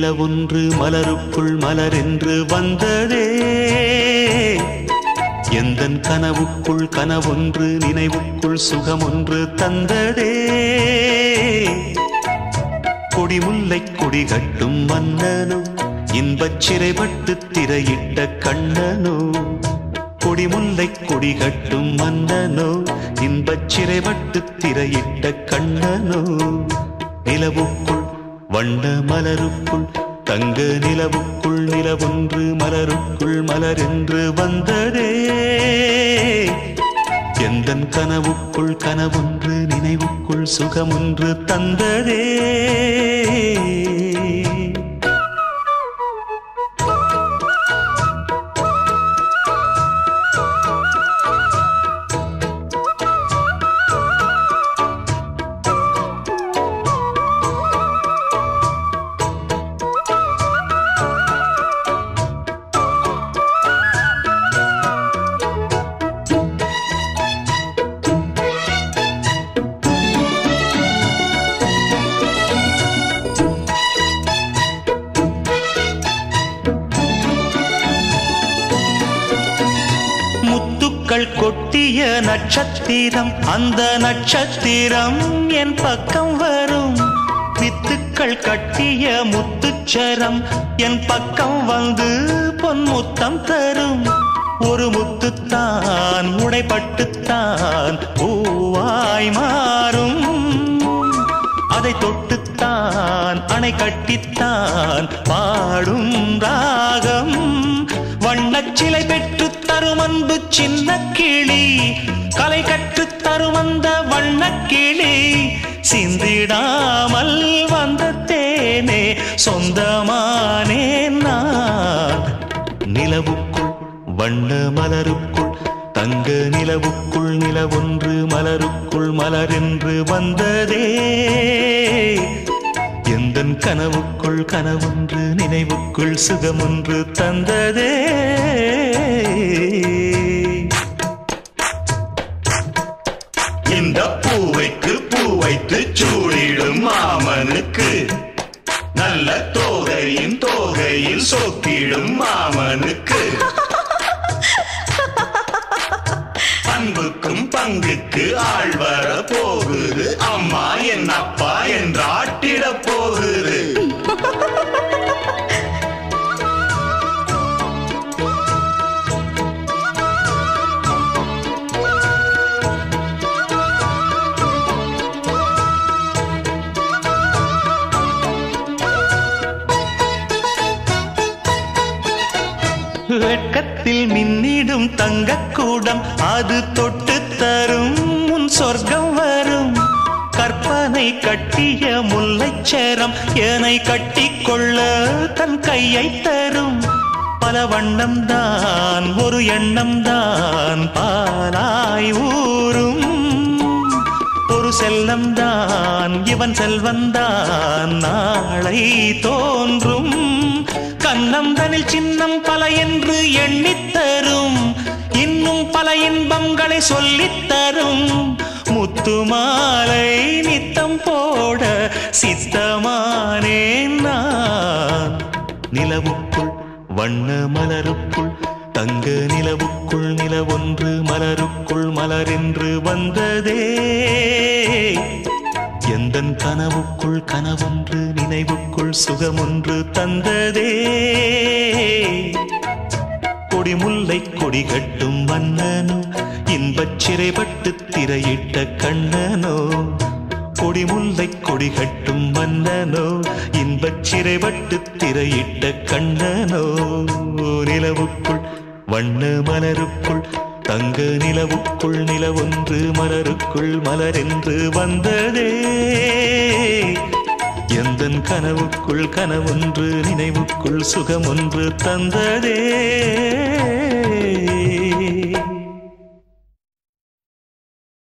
நிலவொன்று மலருக்குள் மலரென்று வந்ததே எந்தன் கனவுக்குள் கனவொன்று நினைவுக்குள் சுகமொன்று தந்ததே கொடிமுல்லை கொடி கட்டும் மன்னனோ இன்பச் சிறைப்பட்டு திரையிட்ட கண்ணனோ கொடிமுல்லை கொடி கட்டும் மன்னனோ இன்பச் சிறைப்பட்டு திரையிட்ட கண்ணனோ நிலவுக்குள் வண்ண மலருக்குள் தங்க நிலவுக்குள் நிலவொன்று மலருக்குள் மலரென்று வந்ததே எந்தன் கனவுக்குள் கனவொன்று நினைவுக்குள் சுகமொன்று தந்ததே கொட்டிய நட்சத்திரம் அந்த நட்சத்திரம் என் பக்கம் வரும் வித்துக்கள் கட்டிய முத்துச்சரம் என் பக்கம் வந்து பொன்முத்தம் தரும் ஒரு முத்துத்தான் உடைப்பட்டுத்தான் பூவாய் மாறும் அதை தொட்டுத்தான் அணை கட்டித்தான் பாடும் ராகம் வண்ணச்சிலை பெற்று தரும் அன்பு சின்ன கிளி கலை கற்று தரும் அந்த வண்ணக்கிளி சிந்திடாமல் வந்த தேனே சொந்தமானே நான் நிலவுக்குள் வண்ண மலருக்குள் தங்க நிலவுக்குள் நிலவொன்று மலருக்குள் மலரென்று வந்ததே எந்தன் கனவுக்குள் கனவொன்று நினைவுக்குள் சுகமொன்று தந்ததே இந்த பூவைக்கு பூ வைத்து சூடிடும் மாமனுக்கு நல்ல தோகையின் தோகையில் சோக்கிடும் மாமனுக்கு அன்புக்கும் பங்குக்கு ஆள் வர போகுது அம்மா என் அப்பா என்று ஆட்டிட போகுது வெட்கத்தில் மின்னிடும் தங்கக்கூடம் அது தொட்டு தரும் உன் சொர்க்கம் வரும் கற்பனை கட்டிய முல்லைச்சேரம் ஏனை கட்டிக்கொள்ள தன் கையை தரும் பல வண்ணம் தான் ஒரு எண்ணம் தான் பாலாய் ஊரும் ஒரு செல்லம் தான் இவன் செல்வந்தான் நாளை தோன்றும் கண்ணம் தனில் சின்னம் பல என்று எண்ணித்தரும் இன்னும் பல இன்பங்களை சொல்லித்தரும் முத்துமாலை நித்தம் போட சித்தமானேன் நான் நிலவுக்குள் வண்ண மலருக்குள் தங்க நிலவுக்குள் நிலவொன்று மலருக்குள் மலரென்று வந்ததே எந்தன் கனவுக்குள் கனவொன்று நினைவுக்குள் சுகமொன்று தந்ததே கொடிமுல்லை கொடி கட்டும் மன்னனோ இன்பச் சிறைப்பட்டு திரையிட்ட கண்ணனோ கொடிமுல்லை கொடி கட்டும் மன்னனோ இன்பச் சிறைப்பட்டு திரையிட்ட கண்ணனோ நிலவுக்குள் வண்ண மலருக்குள் தங்க நிலவுக்குள் நிலவொன்று மலருக்குள் மலரென்று வந்ததே எந்தன் கனவுக்குள் கனவொன்று நினைவுக்குள் சுகமொன்று தந்ததே